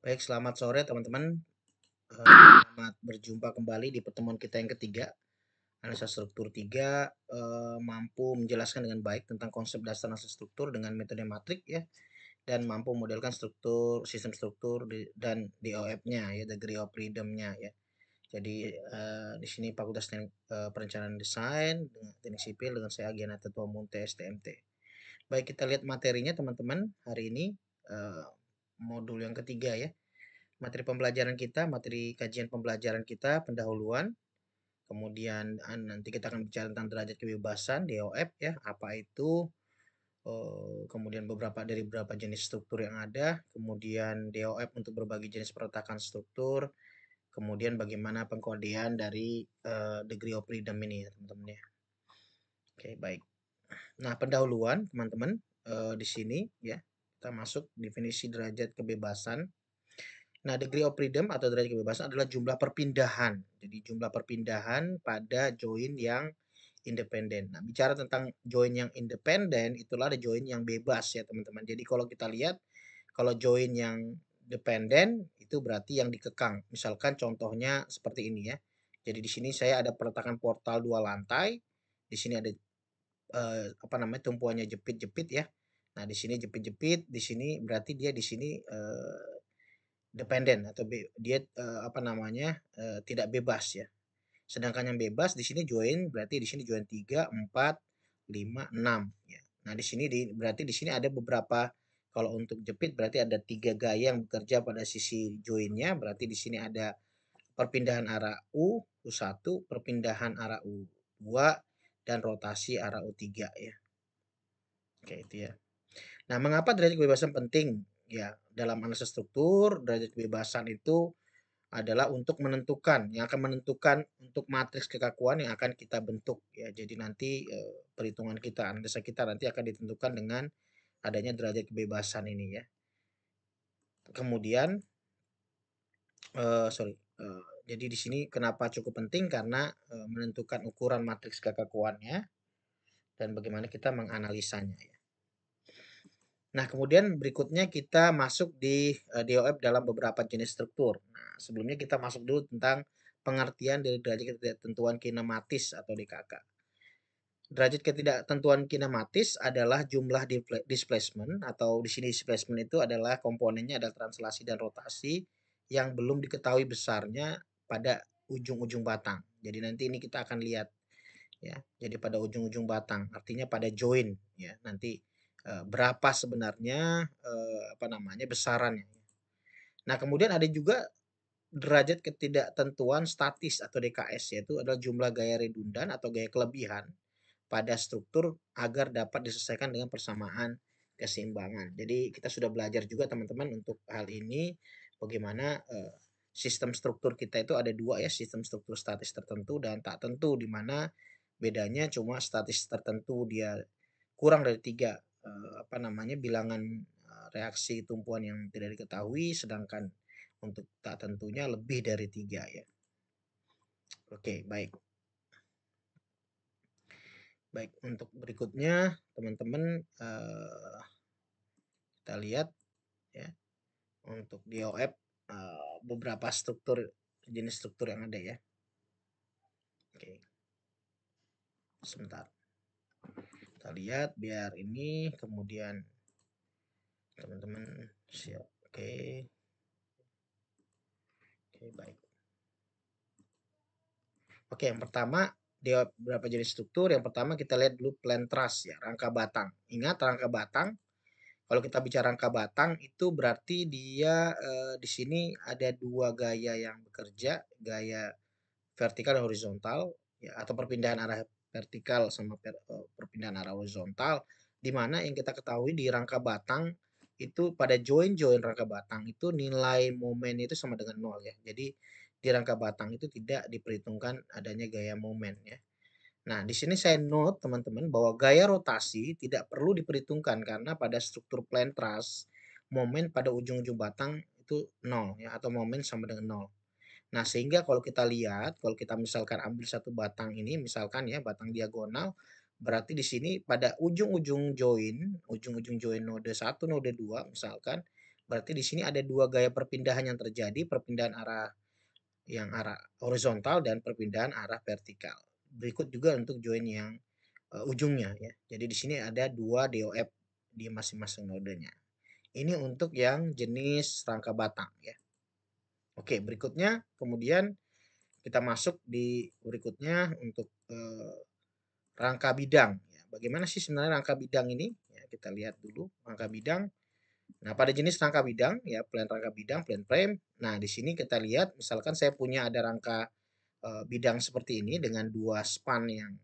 Baik, selamat sore teman-teman. Selamat berjumpa kembali di pertemuan kita yang ketiga. Analisa struktur 3 mampu menjelaskan dengan baik tentang konsep dasar analisa struktur dengan metode matrik ya, dan mampu modelkan struktur, sistem struktur dan DOF-nya ya, degree of freedom-nya ya. Jadi di sini Fakultas Perencanaan Desain dengan Teknik Sipil dengan saya Agiana Tetua Munte STMT. Baik, kita lihat materinya teman-teman hari ini, modul yang ketiga ya. Materi pembelajaran kita, materi kajian pembelajaran kita, pendahuluan. Kemudian nanti kita akan bicara tentang derajat kebebasan, DOF ya, apa itu, kemudian beberapa jenis struktur yang ada, kemudian DOF untuk berbagai jenis perletakan struktur, kemudian bagaimana pengkodean dari degree of freedom ini ya teman-teman ya. Oke, baik. Nah, pendahuluan teman-teman, di sini ya, kita masuk definisi derajat kebebasan. Nah, degree of freedom atau derajat kebebasan adalah jumlah perpindahan. Jadi jumlah perpindahan pada join yang independen. Nah, bicara tentang join yang independen, itulah ada join yang bebas ya teman-teman. Jadi kalau kita lihat, kalau join yang dependen itu berarti yang dikekang. Misalkan contohnya seperti ini ya. Jadi di sini saya ada peletakan portal 2 lantai. Di sini ada apa namanya tumpuannya jepit-jepit ya. Nah, di sini jepit-jepit, di sini berarti dia di sini dependen atau dia apa namanya tidak bebas ya. Sedangkan yang bebas di sini join berarti di sini join 3, 4, 5, 6 ya. Nah, di sini berarti di sini ada beberapa, kalau untuk jepit berarti ada 3 gaya yang bekerja pada sisi joinnya, berarti di sini ada perpindahan arah U1, perpindahan arah U2 dan rotasi arah U3 ya. Oke, itu ya. Nah, mengapa derajat kebebasan penting? Ya, dalam analisa struktur, derajat kebebasan itu adalah untuk menentukan, yang akan menentukan untuk matriks kekakuan yang akan kita bentuk ya. Jadi nanti perhitungan kita, analisa kita nanti akan ditentukan dengan adanya derajat kebebasan ini ya. Kemudian sorry, jadi di sini kenapa cukup penting karena menentukan ukuran matriks kekakuannya dan bagaimana kita menganalisanya ya. Nah, kemudian berikutnya kita masuk di DOF dalam beberapa jenis struktur. Nah, sebelumnya kita masuk dulu tentang pengertian dari derajat ketidaktentuan kinematis atau DKK. Derajat ketidaktentuan kinematis adalah jumlah displacement atau di sini displacement itu adalah komponennya adalah translasi dan rotasi yang belum diketahui besarnya pada ujung-ujung batang. Jadi nanti ini kita akan lihat ya. Jadi pada ujung-ujung batang, artinya pada join ya. Nanti berapa sebenarnya apa namanya besarannya. Nah, kemudian ada juga derajat ketidaktentuan statis atau DKS, yaitu adalah jumlah gaya redundan atau gaya kelebihan pada struktur agar dapat diselesaikan dengan persamaan keseimbangan. Jadi kita sudah belajar juga teman-teman untuk hal ini, bagaimana sistem struktur kita itu ada dua ya, sistem struktur statis tertentu dan tak tentu, di mana bedanya cuma statis tertentu dia kurang dari 3 apa namanya bilangan reaksi tumpuan yang tidak diketahui, sedangkan untuk tak tentunya lebih dari 3 ya. Oke, baik. Baik, untuk berikutnya teman-teman kita lihat ya untuk DOF beberapa jenis struktur yang ada ya. Oke, sebentar. Kita lihat biar ini kemudian teman-teman siap. Oke. Oke, baik. Oke, yang pertama DOF beberapa jenis struktur. Yang pertama kita lihat dulu plan truss ya, rangka batang. Ingat rangka batang. Kalau kita bicara rangka batang itu berarti dia di sini ada 2 gaya yang bekerja, gaya vertikal dan horizontal ya, atau perpindahan arah vertikal sama perpindahan arah horizontal, di mana yang kita ketahui di rangka batang itu pada join rangka batang itu nilai momen itu sama dengan 0 ya. Jadi di rangka batang itu tidak diperhitungkan adanya gaya momen ya. Nah, di sini saya note teman-teman bahwa gaya rotasi tidak perlu diperhitungkan karena pada struktur plan truss momen pada ujung-ujung batang itu 0 ya, atau momen sama dengan 0. Nah, sehingga kalau kita lihat, kalau kita misalkan ambil satu batang ini, misalkan ya batang diagonal, berarti di sini pada ujung-ujung join node 1, node 2 misalkan, berarti di sini ada dua gaya perpindahan yang terjadi, perpindahan arah horizontal dan perpindahan arah vertikal. Berikut juga untuk join yang ujungnya ya. Jadi di sini ada dua DOF di masing-masing nodenya. Ini untuk yang jenis rangka batang ya. Oke, berikutnya kemudian kita masuk di berikutnya untuk rangka bidang. Ya, bagaimana sih sebenarnya rangka bidang ini? Ya, kita lihat dulu rangka bidang. Nah, pada jenis rangka bidang ya, plan rangka bidang, plan frame. Nah, di sini kita lihat misalkan saya punya ada rangka bidang seperti ini dengan dua span yang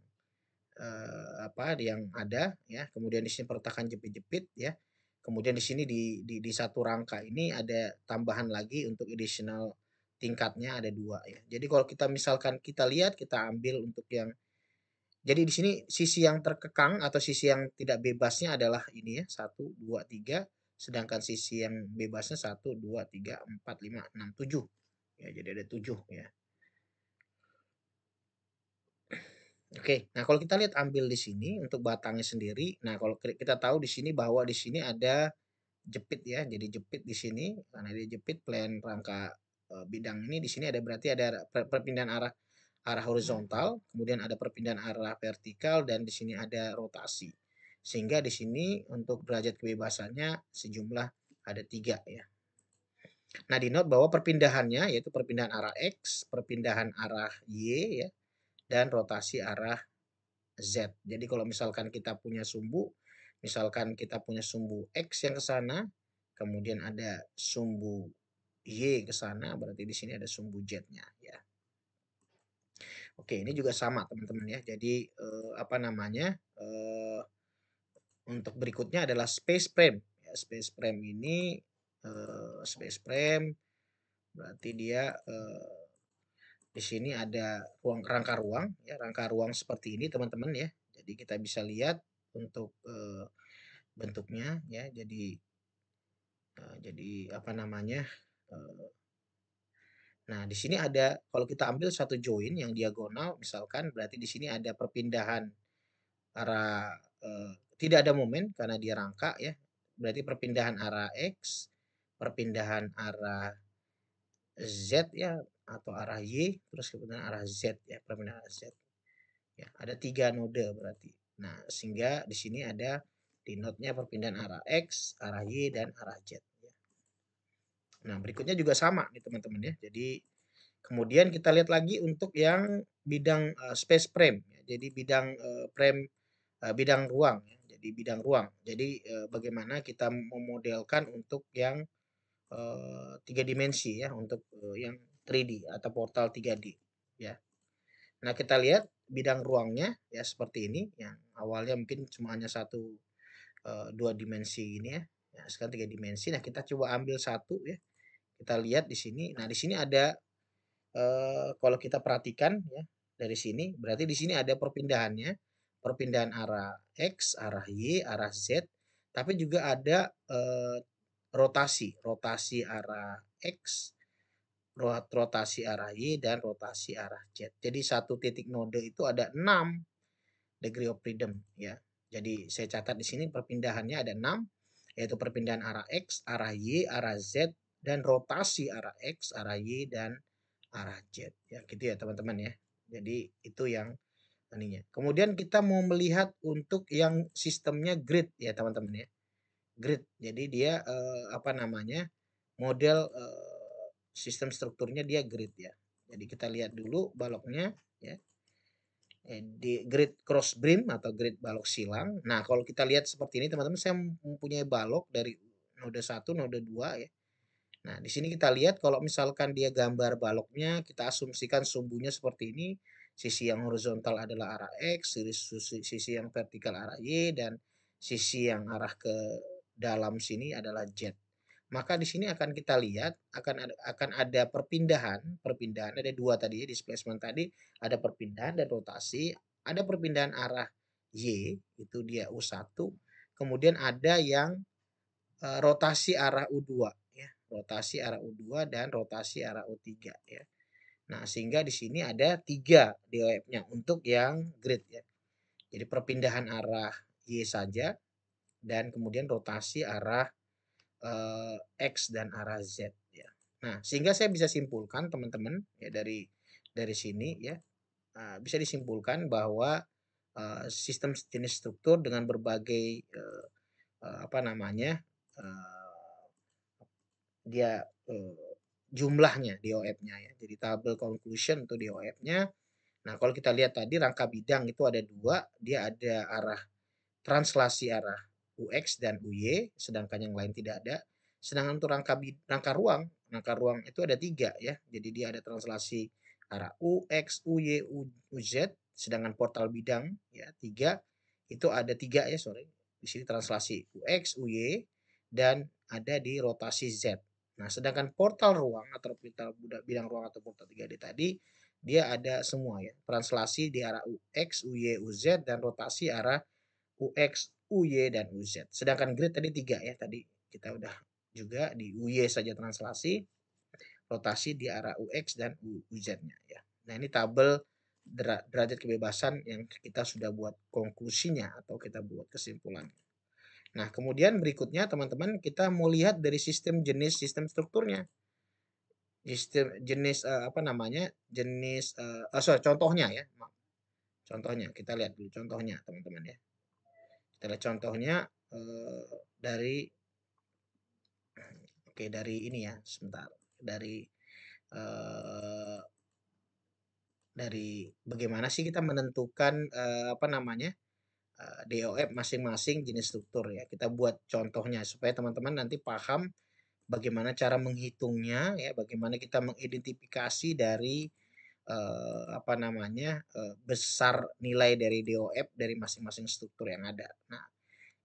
yang ada ya. Kemudian di sini perletakan jepit-jepit ya. Kemudian di sini di satu rangka ini ada tambahan lagi untuk additional tingkatnya ada dua ya. Jadi kalau kita misalkan kita lihat kita ambil untuk yang jadi di sini sisi yang terkekang atau sisi yang tidak bebasnya adalah ini ya, 1, 2, 3. Sedangkan sisi yang bebasnya 1, 2, 3, 4, 5, 6, 7. Ya, jadi ada 7 ya. Oke, nah kalau kita lihat ambil di sini untuk batangnya sendiri. Nah, kalau kita tahu di sini bahwa di sini ada jepit ya. Jadi jepit di sini karena dia jepit plan rangka bidang ini di sini ada berarti ada perpindahan arah arah horizontal, kemudian ada perpindahan arah vertikal dan di sini ada rotasi. Sehingga di sini untuk derajat kebebasannya sejumlah ada 3 ya. Nah, di note bahwa perpindahannya yaitu perpindahan arah X, perpindahan arah Y ya, dan rotasi arah Z. Jadi kalau misalkan kita punya sumbu, misalkan kita punya sumbu X yang ke sana, kemudian ada sumbu Y ke sana, berarti di sini ada sumbu Z-nya ya. Oke, ini juga sama teman-teman ya. Jadi untuk berikutnya adalah space frame. Ya, space frame ini space frame berarti dia di sini ada rangka ruang ya, rangka ruang seperti ini teman-teman ya. Jadi kita bisa lihat untuk bentuknya ya. Jadi apa namanya? Nah, di sini ada kalau kita ambil satu join yang diagonal misalkan berarti di sini ada perpindahan arah tidak ada momen karena dia rangka ya. Berarti perpindahan arah X, perpindahan arah Z ya atau arah Y, terus kemudian arah Z ya, perpindahan arah Z. Ya, ada 3 node berarti. Nah, sehingga di sini ada di node-nya perpindahan arah X, arah Y dan arah Z ya. Nah, berikutnya juga sama nih teman-teman ya. Jadi kemudian kita lihat lagi untuk yang bidang space frame ya. Jadi bidang frame bidang ruang ya. Jadi bidang ruang. Jadi bagaimana kita memodelkan untuk yang 3 dimensi ya untuk yang 3D atau portal 3D ya. Nah, kita lihat bidang ruangnya ya seperti ini yang awalnya mungkin cuma hanya dua dimensi ini ya. Ya, sekarang 3 dimensi. Nah, kita coba ambil satu ya. Kita lihat di sini. Nah, di sini ada kalau kita perhatikan ya dari sini berarti di sini ada perpindahannya. Perpindahan arah X, arah Y, arah Z, tapi juga ada rotasi arah X, rotasi arah Y dan rotasi arah Z. Jadi satu titik node itu ada 6 degree of freedom ya. Jadi saya catat di sini perpindahannya ada 6 yaitu perpindahan arah X, arah Y, arah Z dan rotasi arah X, arah Y dan arah Z. Ya, gitu ya teman-teman ya. Jadi itu yang ininya. Kemudian kita mau melihat untuk yang sistemnya grid ya teman-teman ya. Grid. Jadi dia model sistem strukturnya dia grid ya. Jadi kita lihat dulu baloknya ya. Di grid cross beam atau grid balok silang. Nah, kalau kita lihat seperti ini teman-teman, saya mempunyai balok dari node 1, node 2 ya. Nah, di sini kita lihat kalau misalkan dia gambar baloknya, kita asumsikan sumbunya seperti ini. Sisi yang horizontal adalah arah X, sisi yang vertikal arah Y, dan sisi yang arah ke dalam sini adalah Z. Maka di sini akan kita lihat akan ada perpindahan ada dua tadi ya, displacement tadi ada perpindahan dan rotasi, ada perpindahan arah Y itu dia U1, kemudian ada yang rotasi arah U2 ya, rotasi arah U2 dan rotasi arah U3 ya. Nah, sehingga di sini ada 3 DOF-nya untuk yang grid ya. Jadi perpindahan arah Y saja dan kemudian rotasi arah X dan arah Z ya. Nah, sehingga saya bisa simpulkan teman-teman ya dari sini ya, bisa disimpulkan bahwa sistem jenis struktur dengan berbagai apa namanya, dia jumlahnya DOF-nya ya. Jadi tabel conclusion untuk DOF-nya. Nah, kalau kita lihat tadi rangka bidang itu ada dua, dia ada arah translasi arah UX dan UY, sedangkan yang lain tidak ada. Sedangkan untuk rangka ruang itu ada tiga ya. Jadi dia ada translasi arah UX, UY, UZ, sedangkan portal bidang ya tiga itu ada tiga ya sorry. Di sini translasi UX, UY dan ada di rotasi Z. Nah, sedangkan portal ruang atau portal bidang ruang atau portal 3D tadi dia ada semua ya. Translasi di arah UX, UY, UZ dan rotasi arah UX, UY, dan UZ. Sedangkan grid tadi tiga ya, tadi kita udah juga di UY saja translasi, rotasi di arah UX dan UZ-nya ya. Nah ini tabel derajat kebebasan yang kita sudah buat konklusinya atau kita buat kesimpulannya. Nah kemudian berikutnya teman-teman kita mau lihat dari sistem jenis sistem strukturnya. Sistem jenis apa namanya jenis sorry contohnya ya. Contohnya kita lihat dulu contohnya teman-teman ya. Kita lihat contohnya dari oke dari ini ya sebentar eh, dari bagaimana sih kita menentukan apa namanya DOF masing-masing jenis struktur ya kita buat contohnya supaya teman-teman nanti paham bagaimana cara menghitungnya ya bagaimana kita mengidentifikasi dari apa namanya besar nilai dari DOF dari masing-masing struktur yang ada. Nah,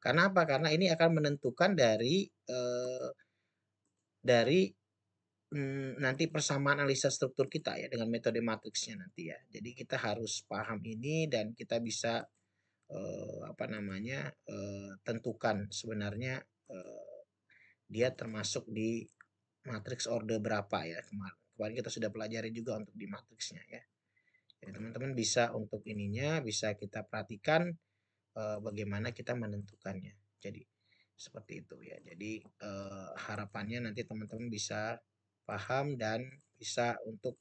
karena apa? Karena ini akan menentukan dari nanti persamaan analisa struktur kita ya dengan metode matriksnya nanti ya. Jadi kita harus paham ini dan kita bisa apa namanya tentukan sebenarnya dia termasuk di matriks orde berapa ya kemarin. Kemarin kita sudah pelajari juga untuk di matriksnya ya. Jadi teman-teman bisa untuk ininya bisa kita perhatikan bagaimana kita menentukannya. Jadi seperti itu ya. Jadi harapannya nanti teman-teman bisa paham dan bisa untuk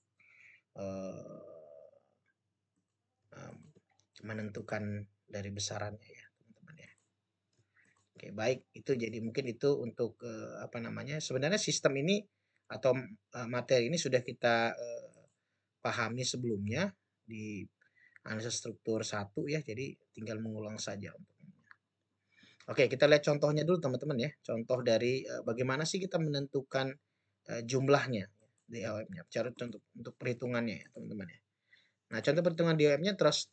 menentukan dari besarannya ya teman-teman ya. Oke baik itu jadi mungkin itu untuk apa namanya sebenarnya sistem ini atau materi ini sudah kita pahami sebelumnya di analisa struktur 1 ya jadi tinggal mengulang saja untuk Oke, kita lihat contohnya dulu teman-teman ya. Contoh dari bagaimana sih kita menentukan jumlahnya DOM-nya. Cara untuk perhitungannya ya teman-teman ya. Nah, contoh perhitungan DOM-nya trust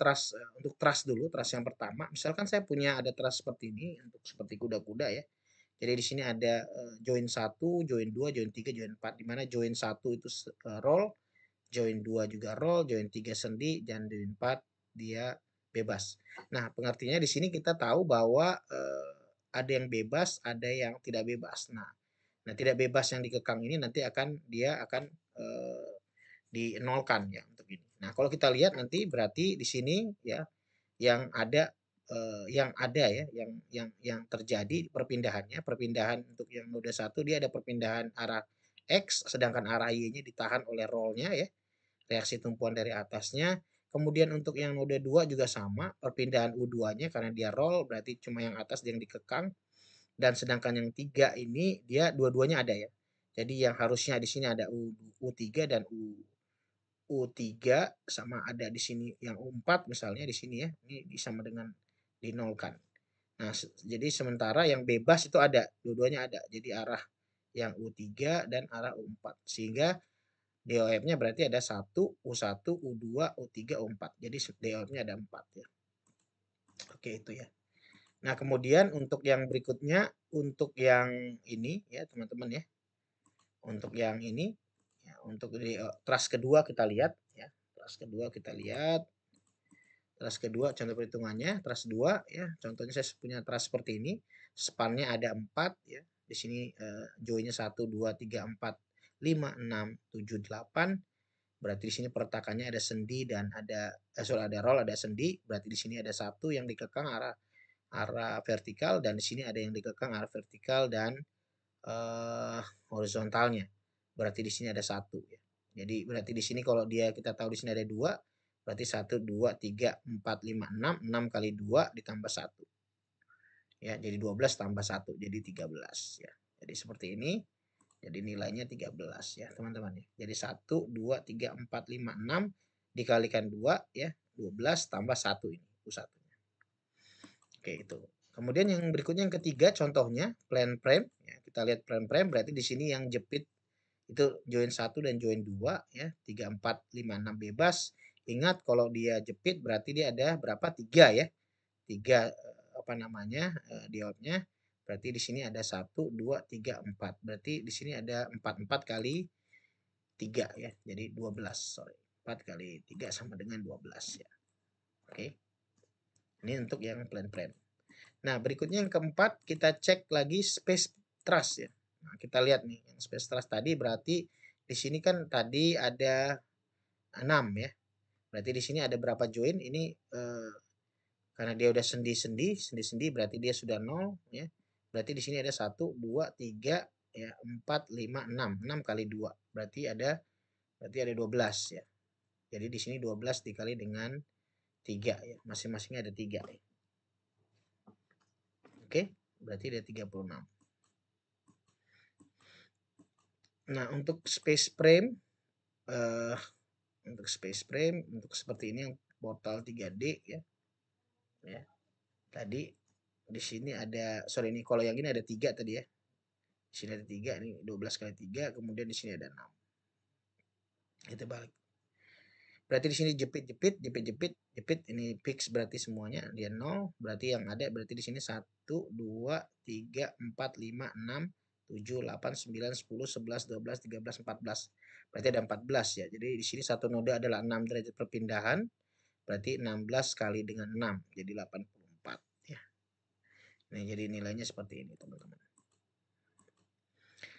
untuk trust dulu, trust yang pertama. Misalkan saya punya ada trust seperti ini untuk seperti kuda-kuda ya. Jadi di sini ada join 1, join 2, join 3, join 4 di mana join 1 itu roll, join 2 juga roll, join 3 sendi dan join 4 dia bebas. Nah, pengertiannya di sini kita tahu bahwa ada yang bebas, ada yang tidak bebas. Nah, tidak bebas yang dikekang ini nanti dia akan dinolkan ya untuk ini. Nah, kalau kita lihat nanti berarti di sini ya yang ada ya, yang terjadi perpindahan untuk yang noda 1 dia ada perpindahan arah X sedangkan arah Y-nya ditahan oleh roll-nya ya reaksi tumpuan dari atasnya. Kemudian untuk yang noda 2 juga sama, perpindahan U2-nya karena dia roll berarti cuma yang atas yang dikekang dan sedangkan yang 3 ini dia dua-duanya ada ya. Jadi yang harusnya di sini ada U3 dan U3 sama ada di sini yang U4 misalnya di sini ya. Ini sama dengan dinolkan. Nah, jadi sementara yang bebas itu ada, dua-duanya ada. Jadi arah yang U3 dan arah U4. Sehingga DOF-nya berarti ada 1, U1, U2, U3, U4. Jadi DOF-nya ada 4 ya. Oke, itu ya. Nah, kemudian untuk yang berikutnya, untuk yang ini ya teman-teman ya. Untuk yang ini, ya, untuk di trust kedua kita lihat ya. Trust kedua kita lihat. Trust kedua contoh perhitungannya, trust 2 ya. Contohnya saya punya trust seperti ini. Span-nya ada 4 ya. Di sini join-nya 1, 2, 3, 4, 5, 6, 7, 8. Berarti di sini pertakannya ada sendi dan ada ada roll, ada sendi. Berarti di sini ada satu yang dikekang arah vertikal dan di sini ada yang dikekang arah vertikal dan horizontalnya. Berarti di sini ada 1 ya. Jadi berarti di sini kalau kita tahu di sini ada 2, berarti 1, 2, 3, 4, 5, 6. 6 kali 2 ditambah 1. Ya, jadi 12 tambah 1 jadi 13 ya. Jadi seperti ini. Jadi nilainya 13 ya, teman-teman ya. Jadi 1, 2, 3, 4, 5, 6 dikalikan 2 ya, 12 tambah 1 ini U1-nya. Oke, itu. Kemudian yang berikutnya yang ketiga contohnya plan frame ya. Kita lihat plan frame berarti di sini yang jepit itu join 1 dan join 2 ya. 3, 4, 5, 6 bebas. Ingat kalau dia jepit berarti dia ada berapa? 3 ya. 3 apa namanya? Diodnya. Berarti di sini ada 1, 2, 3, 4. Berarti di sini ada 4 kali 3 ya. Jadi 12, sorry. 4 kali 3 sama dengan 12 ya. Oke. Ini untuk yang plan frame. Nah, berikutnya yang keempat kita cek lagi space truss ya. Nah, kita lihat nih, yang space truss tadi berarti di sini kan tadi ada 6 ya. Berarti di sini ada berapa join? Ini karena dia udah sendi berarti dia sudah 0 ya. Berarti di sini ada 1, 2, 3 ya, 4, 5, 6. 6 kali 2. Berarti ada 12 ya. Jadi di sini 12 dikali dengan 3 ya. Masing-masingnya ada 3 ya. Oke, berarti ada 36. Nah, untuk space frame untuk seperti ini yang portal 3D ya. Ya. Tadi di sini ada ini kalau yang ini ada 3 tadi ya. Di sini ada 3 ini 12 kali 3 kemudian di sini ada 6. Kita balik. Berarti di sini jepit ini fix berarti semuanya dia 0, berarti yang ada berarti di sini 1 2 3 4 5 6 7 8 9 10 11 12 13 14. Berarti ada 14 ya. Jadi di sini satu node adalah 6 derajat perpindahan. Berarti 16 kali dengan 6 jadi 84 ya. Nah, jadi nilainya seperti ini, teman-teman.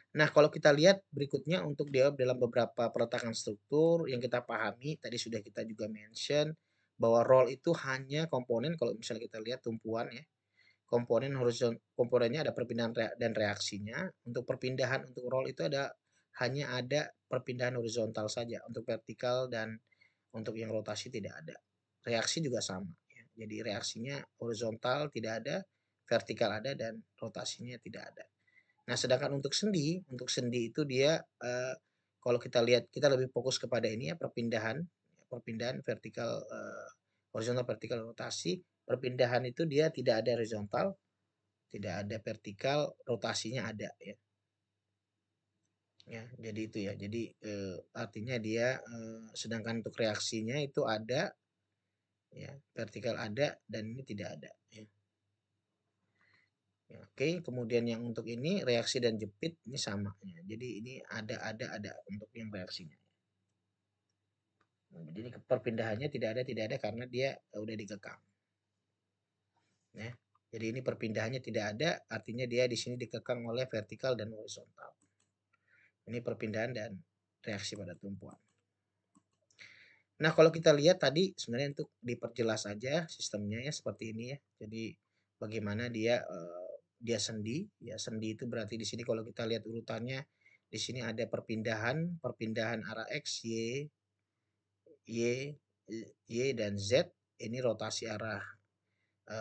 Nah, kalau kita lihat berikutnya untuk jawab dalam beberapa peletakan struktur yang kita pahami, tadi sudah kita juga mention bahwa role itu hanya komponen kalau misalnya kita lihat tumpuan ya. Komponennya ada perpindahan dan reaksinya. Untuk perpindahan untuk role itu hanya ada perpindahan horizontal saja. Untuk vertikal dan untuk yang rotasi tidak ada. Reaksi juga sama ya. Jadi reaksinya horizontal tidak ada, vertikal ada dan rotasinya tidak ada. Nah, sedangkan untuk sendi itu dia kalau kita lihat kita lebih fokus kepada ini ya perpindahan vertikal horizontal vertikal rotasi. Perpindahan itu dia tidak ada horizontal, tidak ada vertikal, rotasinya ada ya. Ya, jadi itu ya. Jadi artinya dia sedangkan untuk reaksinya itu ada ya, vertikal ada dan ini tidak ada ya. Ya, oke, kemudian yang untuk ini reaksi dan jepit ini sama ya. Jadi ini ada untuk yang reaksinya. Nah, jadi perpindahannya tidak ada karena dia udah dikekang. Ya. Jadi ini perpindahannya tidak ada, artinya dia di sini dikekang oleh vertikal dan horizontal. Ini perpindahan dan reaksi pada tumpuan. Nah, kalau kita lihat tadi sebenarnya untuk diperjelas aja sistemnya ya seperti ini ya. Jadi bagaimana dia sendi, ya sendi itu berarti di sini kalau kita lihat urutannya di sini ada perpindahan arah X, Y dan Z. Ini rotasi arah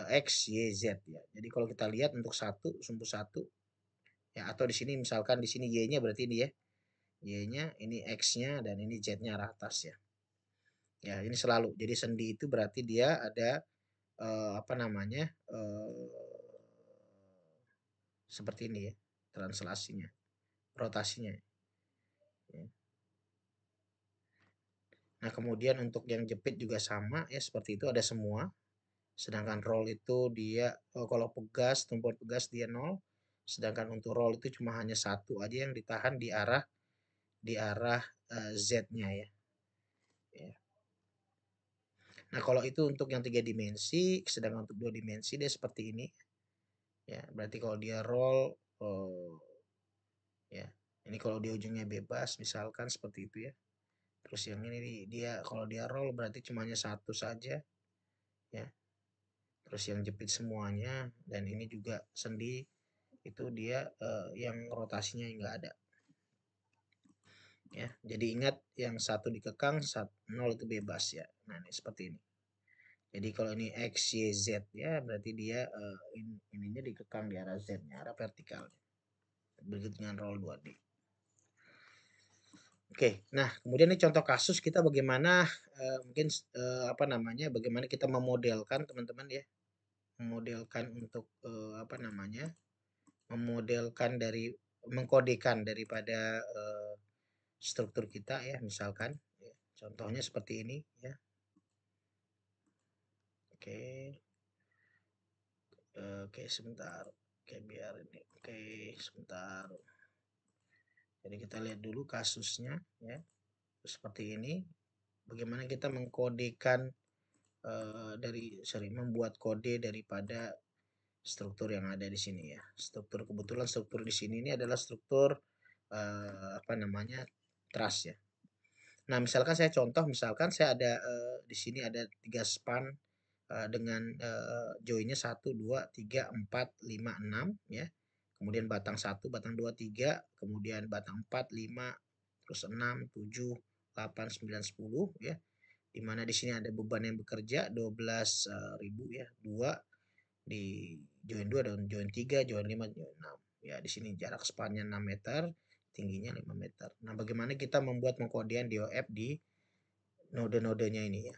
X, Y, Z ya. Jadi kalau kita lihat untuk sumbu 1 ya atau di sini misalkan di sini Y-nya berarti ini ya. Y-nya ini X-nya dan ini Z-nya arah atas ya. Ya, ini selalu. Jadi sendi itu berarti dia ada apa namanya? Seperti ini ya, translasinya, rotasinya. Ya. Nah, kemudian untuk yang jepit juga sama ya, seperti itu ada semua. Sedangkan roll itu dia kalau tumpuan pegas dia 0. Sedangkan untuk roll itu cuma hanya satu aja yang ditahan di arah Z-nya ya. Ya. Nah, kalau itu untuk yang 3 dimensi, sedangkan untuk 2 dimensi dia seperti ini. Ya, berarti kalau dia roll ya. Ini kalau di ujungnya bebas misalkan seperti itu ya. Terus yang ini dia kalau dia roll berarti cuma hanya satu saja ya. Terus yang jepit semuanya dan ini juga sendi itu dia yang rotasinya nggak ada. Ya, jadi ingat yang satu dikekang, 0 itu bebas ya. Nah, ini seperti ini. Jadi kalau ini X, Y, Z ya, berarti dia ininya dikekang di arah Z-nya, arah vertikalnya. Begitu dengan roll 2D. Oke, nah kemudian ini contoh kasus kita bagaimana mungkin apa namanya, bagaimana kita memodelkan teman-teman ya, memodelkan untuk apa namanya, memodelkan dari mengkodekan daripada struktur kita ya, misalkan ya, contohnya seperti ini ya. Oke, oke sebentar, oke biar ini, oke sebentar. Jadi kita lihat dulu kasusnya ya, seperti ini. Bagaimana kita mengkodekan membuat kode daripada struktur yang ada di sini ya. Struktur kebetulan struktur di sini ini adalah struktur apa namanya, trust ya. Nah, misalkan saya contoh, misalkan saya ada di sini ada 3 span dengan joinnya 1, 2, 3, 4, 5, 6 ya. Kemudian batang 1, batang 2, 3, kemudian batang 4, 5, terus 6, 7, 8, 9, 10 ya. Di mana di sini ada beban yang bekerja 12.000 ya. 2 di join 2 dan join 3, join 5, join 6. Ya, di sini jarak spannya 6 meter, tingginya 5 meter. Nah, bagaimana kita membuat pengkodean DOF di node-nodenya ini ya.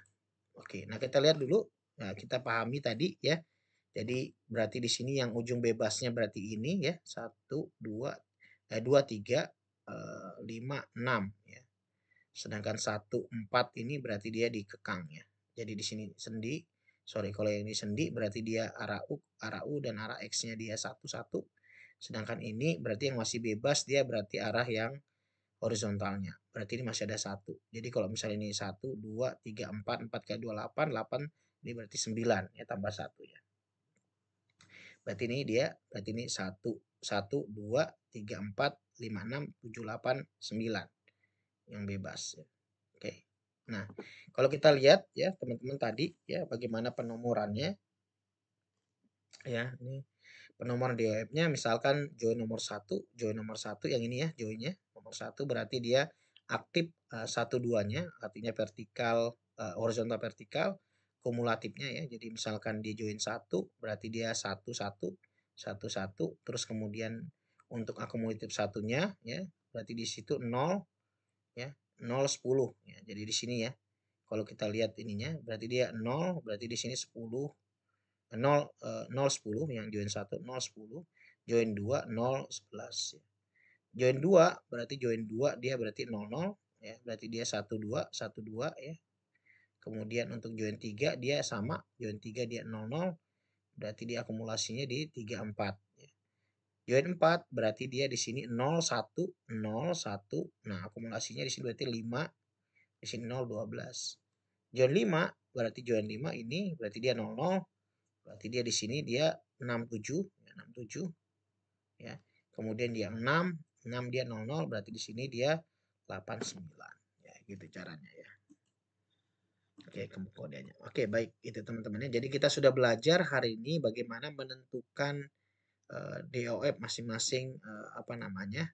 Oke, nah kita lihat dulu. Nah, kita pahami tadi ya. Jadi berarti di sini yang ujung bebasnya berarti ini ya. 1, 2, 2, 3, 5, 6 ya. Sedangkan 1, 4 ini berarti dia dikekang ya. Jadi di sini sendi. Sorry, kalau yang ini sendi berarti dia arah U dan arah X-nya dia 1, 1. Sedangkan ini berarti yang masih bebas dia berarti arah yang horizontalnya. Berarti ini masih ada 1. Jadi kalau misalnya ini 1, 2, 3, 4, 4 kali 2, 8, 8 ini berarti 9 ya, tambah 1 ya. Berarti ini dia, berarti ini 1, 1, 2, 3, 4, 5, 6, 7, 8, 9 yang bebas ya. Oke. Nah, kalau kita lihat ya teman-teman tadi ya bagaimana penomorannya ya. Ini penomoran DOF-nya misalkan join nomor 1, join nomor 1 yang ini ya, joinnya nomor 1 berarti dia aktif 1 2-nya, artinya vertikal horizontal vertikal, kumulatifnya ya. Jadi misalkan dia join 1 berarti dia 1 1 1 1, terus kemudian untuk akumulatif satunya ya, berarti di situ 0 ya, 0 10 ya. Jadi di sini ya. Kalau kita lihat ininya berarti dia 0, berarti di sini 10 0 0 10 yang join 1 0 10, join 2 0 11 ya. Join 2 berarti join 2 dia berarti 0 0 ya, berarti dia 1 2 1 2 ya. Kemudian untuk join 3 dia sama, join 3 dia 0 0, berarti dia akumulasinya di 3 4 ya. Join 4 berarti dia di sini 0 1 0 1. Nah, akumulasinya di sini berarti 5, di sini 0 12. Join 5 berarti join 5 ini berarti dia 0 0. Berarti dia di sini dia 67 ya, 67 ya. Kemudian dia 6 dia 00 berarti di sini dia 89 ya, gitu caranya ya. Oke, kodenya. Oke, baik itu teman-teman ya. Jadi kita sudah belajar hari ini bagaimana menentukan DOF masing-masing apa namanya?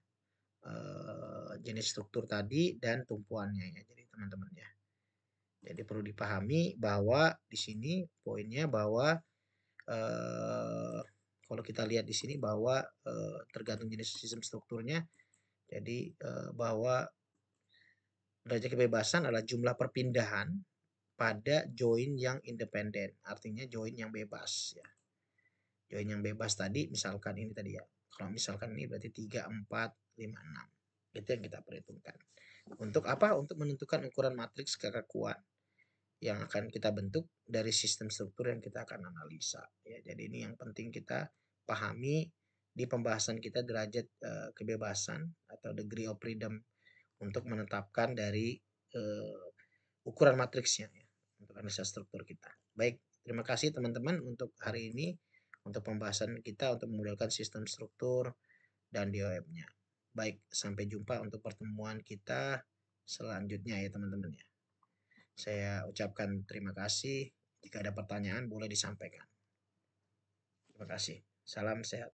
Jenis struktur tadi dan tumpuannya ya. Jadi teman-teman ya. Jadi perlu dipahami bahwa di sini poinnya bahwa kalau kita lihat di sini bahwa tergantung jenis sistem strukturnya. Jadi bahwa derajat kebebasan adalah jumlah perpindahan pada join yang independen, artinya join yang bebas ya. Join yang bebas tadi misalkan ini tadi ya. Kalau misalkan ini berarti 3 4 5 6. Itu yang kita perhitungkan. Untuk apa? Untuk menentukan ukuran matriks kekakuan yang akan kita bentuk dari sistem struktur yang kita akan analisa ya. Jadi ini yang penting kita pahami di pembahasan kita derajat kebebasan atau degree of freedom untuk menetapkan dari ukuran matriksnya ya, untuk analisa struktur kita. Baik, terima kasih teman-teman untuk hari ini untuk pembahasan kita untuk memodelkan sistem struktur dan DOF-nya. Baik, sampai jumpa untuk pertemuan kita selanjutnya ya teman-teman ya. Saya ucapkan terima kasih. Jika ada pertanyaan boleh disampaikan. Terima kasih. Salam sehat.